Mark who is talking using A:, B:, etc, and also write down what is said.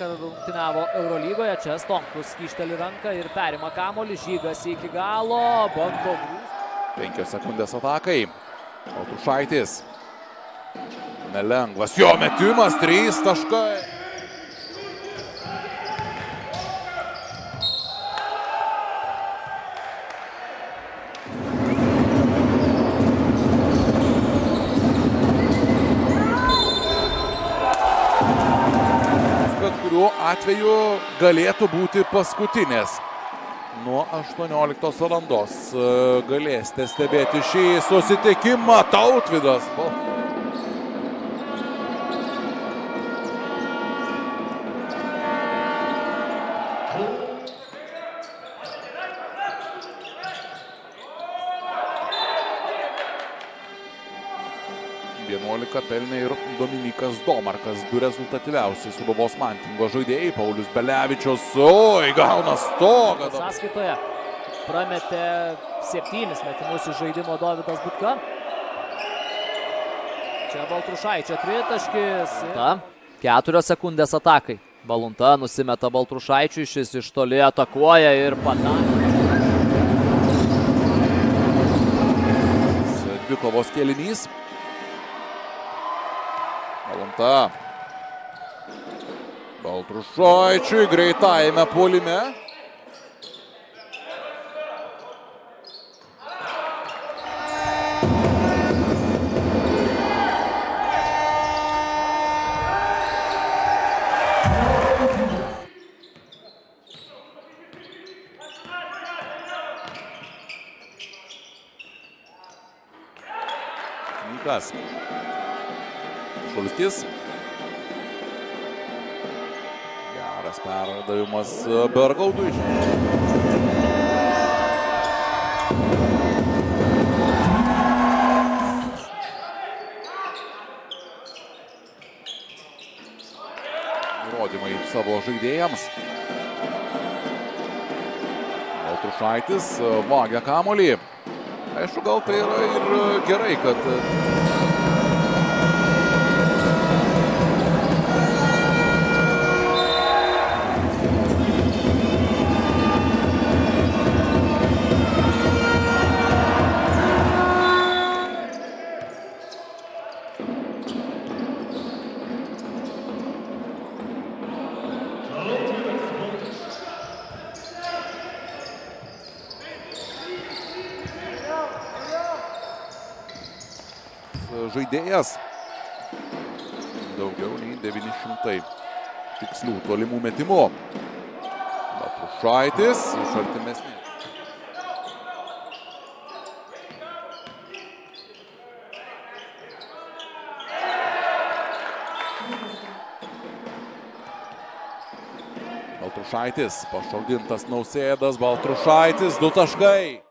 A: kartą rungtyniavo Eurolygoje. Čia Stonkus kyšteli ranką ir perima kamuolį. Žygas iki galo. Bando grįžti.
B: 5 sekundės atakai. Baltrušaitis. Nelengvas jo metimas. 3 taškai. Bet kuriuo atveju galėtų būti paskutinės. Nuo 18 valandos galėsite stebėti šį susitikimą. Tautvydas. Pelnė ir Dominykas Domarkas, du rezultatyviausiai Sūduvos Mantingo žaidėjai. Paulius Belevičius, gauna stogą.
A: Sąskaitoje prametė 7 metimus iš žaidimo Dovydas Butka. Čia Baltrušaičio tritaškis. 4 sekundės atakai. Balunta nusimeta Baltrušaičiui, šis iš toli atakuoja ir padarė.
B: Dvikovos kėlinys. Balunta. Baltrušaičiui greitajame puolime. Nikas. Šulskis. Geras perdavimas Bergaudui. Įrodymai savo žaidėjams. Baltrušaitis vagia kamuolį. Aišku, gal tai yra ir gerai, kad žaidėjas daugiau nei 900 tikslių tolimų metimų. Baltrušaitis iš artimesnį. Baltrušaitis, pašaudintas Nausėdas, Baltrušaitis, 2 taškai.